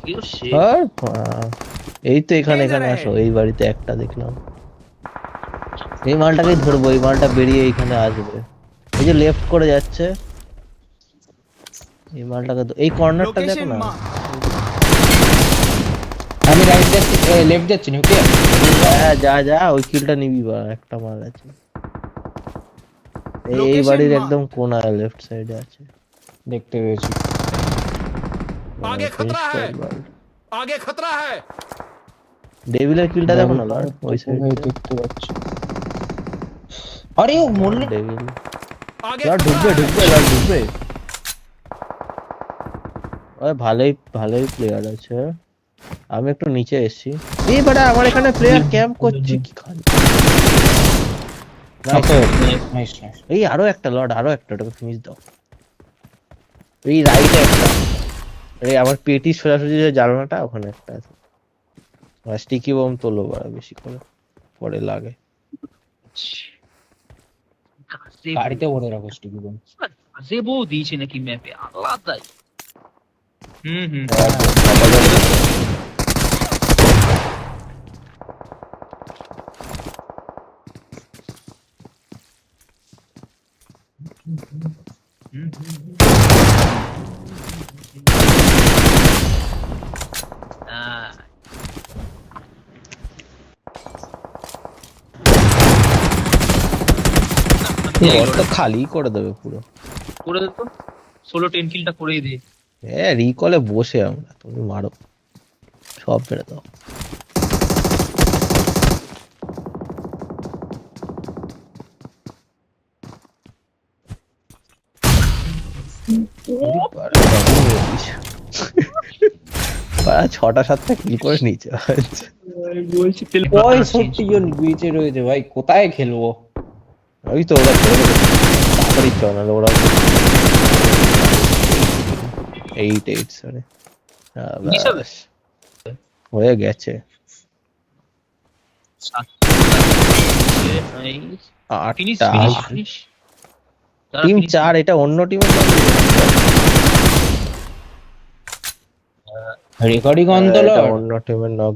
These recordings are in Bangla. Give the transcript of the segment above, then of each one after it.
You sheet. আর এই তো এখানে আসো, এই বাড়িতে একটা দেখলাম। এই মালটাকেই ধরবো, এই মালটা বেরিয়ে এখানে আসবে। এই যে লেফট করে যাচ্ছে, এই মালটাকে এই কর্নারটা দেখো লোকেশন না। মার্ক। এই যে- আমি রাইট যাচ্ছি, লেফট যাচ্ছি নিউক্লিয়ার। হ্যাঁ যা যা, ওই কিলটা নিবি বা একটা মাল আছে। এই লোকেশন বাড়ির মার্ক। একদম কোনায় লেফট সাইডে আছে। দেখতে পেয়েছি। आगे ফিনিশ खतरा কর है। বাল। आगे खतरा है। ডেভিলের কিলটা দেখো না লর্ড, ওই সাইডে। দেখতে পাচ্ছি। আরে ও মরলে। ডেভিল आगे লর্ড खतरा ঢুকবে है। ঢুকবে লর্ড ঢুকবে। ওই ভালোই ভালোই প্লেয়ার আছে। আমি একটু নিচে এসেছি। এই বাড়া আমার এখানে প্লেয়ার ক্যাম্প করছে কি খান। Okay nice nice. এই আরো একটা লর্ড, আরো একটা, ওটাকে ফিনিশ দাও। এই রাইটে একটা, এই আমার পেটি সোজাসুজি যে জানালাটা ওখানে একটা আছে। স্টিকি বম তোলো বাড়া বেশি করে, পরে লাগে। গাড়িতে ভরে রাখো স্টিকি বম। গাজেবো দিয়েছে নাকি ম্যাপে আলাদাই। হুম আহ, ঘর তো খালি করে দেবে পুরো। করে দে তো, 16-10 কিলটা করেই দে। হ্যাঁ রিকলে বসে আমরা, তুমি মারো সব ফেলে দাও। ছটা সাতটা কিল করে নিচে বলছি তেলে ওই 60 জন বিচে রয়েছে ভাই, কোথায় খেলবো? ওই তো ওরা খেলে গেছে। তাড়াতাড়ি চল, নাহলে ওরা 8 সরি Finish হবে? হয়ে গেছে। ফিনিশ আটটা। Finish finish. টিম 4, এটা অন্য টিমের রেকর্ডিং অন তো অন্য টিমের নক।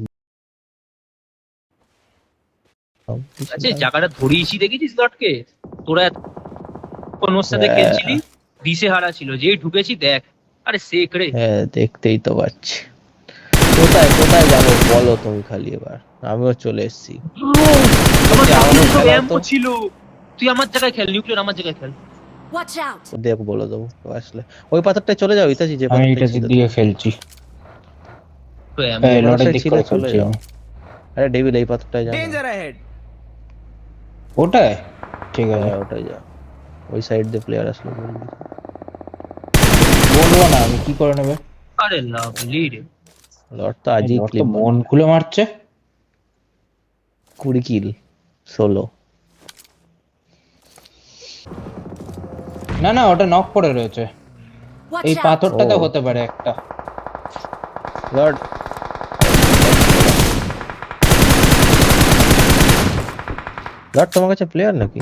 আচ্ছা জায়গাটা ধরিয়েছি দেখেছিস লটকে? তোরা কোন ওর সাথে হ্যাঁ। খেলছিলি, দিশে হারা ছিল, যেই ঢুকেছি দেখ, আরে সেক রে। হ্যাঁ দেখতেই তো পাচ্ছি। কোথায় কোথায় যাবো বলো তুমি খালি এবার, আমিও চলে এসেছি। আমার আমাকে সামনে তো খেলাও অ্যাম্পো তো। ছিল। তুই আমার জায়গায় খেল, নিউক্লিয়ার আমার জায়গায় খেল। Watch out! দেখ বলে দেবো কেউ আসলে। ওই পাথরটায় চলে যাও ইতাছি, যে আমি পাথরটায় এটা ছিল দিয়ে খেলছি। তো অ্যাম্পো এই লড়াই পাথরটায় দিক ছিল, করে চলে খেলছি যাও। আমি। আরে ডেভিল এই পাথরটায় যাও না। Danger ahead. ওটাই ঠিক আছে, হ্যাঁ ওটাই যাও। ওই সাইড দিয়ে প্লেয়ার আসলে বলবি। বলবো না আমি, কি করে নেবে? আরে লাভলি রে। লর্ড তো আজই লর্ড তো ক্লিপ মন খুলে মারছে। 20 কিল 16। না না, ওটা নক পড়ে রয়েছে। Watch এই out! পাথরটাতে ও। হতে পারে একটা। লর্ড লর্ড তোমার কাছে প্লেয়ার নাকি?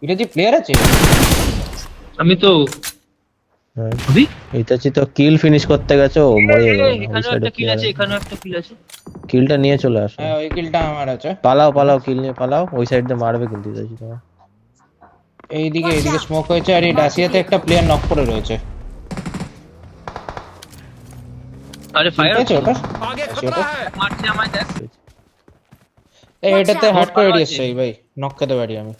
এটা যে প্লেয়ার আছে। আমি তো হ্যাঁ ভাবি ইতাচি তো কিল ফিনিশ করতে গেছে, ও মরে যাবে। ওই এখানেও সাইডে একটা কিল প্লেয়ার আছে, এখানেও একটা কিল আছে। কিলটা নিয়ে চলে আসো। হ্যাঁ ওই কিলটা আমার আছে। পালাও পালাও, কিল নিয়ে পালাও। ওই সাইড দিয়ে মারবে কিন্তু ইতাচি তোমার। এইদিকে স্মোক হয়েছে, আর এই ডাসিয়াতে একটা প্লেয়ার নক পড়ে রয়েছে। আরে ফায়ার ঠিক আছে ওটা। आगे अच्छा, खतरा है। মারছে আমায় দেখ। এটাতে হার্ড করে ভালো দিয়েছে আছে। এই ভাই, নক খেতে পারি আমি।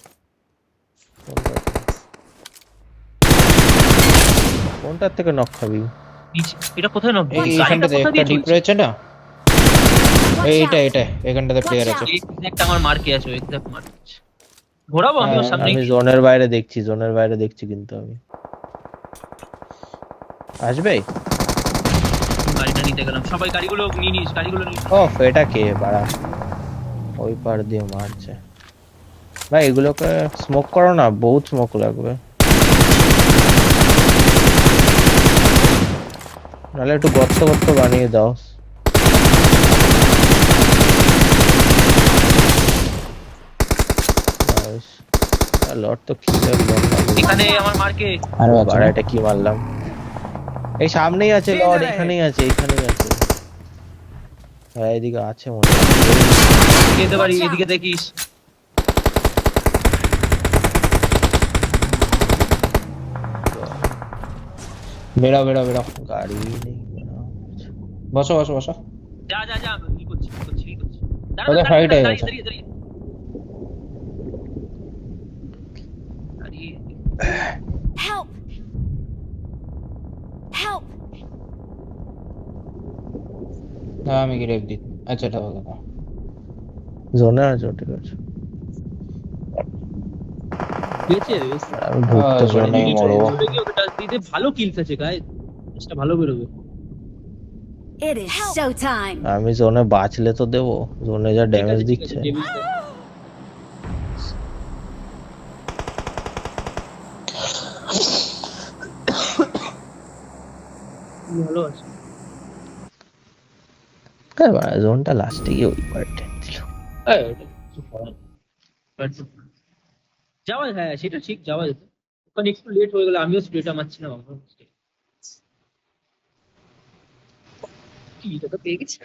কোনটার থেকে নক খাবি? নিচে এটা কোথায় নক? এইখানটাতে একটা ডিপ রয়েছে না, এইটা এখানটাতে প্লেয়ার আছে। একটা আমার মার্কে আছে, ওই এক্সাক্ট মার্ক আছে। ঘোরাবো আমি ওর সামনে। আমি জোনের বাইরে দেখছি, জোনের বাইরে দেখছি কিন্তু আমি। আসবে? গাড়িটা নিতে গেলাম, সবাই গাড়িগুলো নিয়ে নিস, গাড়িগুলো নিয়ে নিস। ও এটা কে বাড়া, ওই পার দিয়ে মারছে। ভাই এগুলোকে স্মোক করো না, বহুত স্মোক লাগবে। নাহলে একটু গর্ত গর্ত বানিয়ে দাও। লর্ড তো কিলের বল। এখানে আমার মার্কে। আরো আছে বাড়া এটা কি মারলাম? এই সামনেই আছে লর্ড, এখানেই আছে, এখানেই আছে। হ্যাঁ এদিকে আছে মনে হয়। যেতে পারি, এদিকে দেখিস। বেড়াও বেড়াও বেড়াও, গাড়ি নেই। বসো বসো বসো। যা যা যা, ই করছি ই করছি ই করছি। দাঁড়া, ওদের দাঁড়া, fight হয়ে দাঁড়িয়ে, গেছে। দাঁড়িয়ে, দাঁড়িয়ে। দাঁড়িয়ে। Help! Help! না আমি কি রেপ দিই। আচ্ছা এটা হবে না। জোনে আছে, ঠিক আছে। পেয়েছে? আমি ঢুকতে জোনে পারি। মরবো। চলে গিয়ে ওকে টাচ দিতে ভালো কিলস আছে গাইস। এটা ভালো বেরোবে। It is showtime! আমি জোনে বাঁচলে তো দেবো, জোনে যা ঠিক ড্যামেজ আছে, ঠিক আছে, দিচ্ছে। ডেভিল দে। ভালো আছে। হ্যাঁ জোনটা লাস্টে গিয়ে ওই পার্টে ছিল। এই, ওটা কিছু করার নেই। যাওয়া, হ্যাঁ সেটা ঠিক, যাওয়া যেত। ওখানে একটু লেট হয়ে গেলে আমিও স্প্রেটা মারছি না বাবা। কি এটা তো পেয়ে গেছি।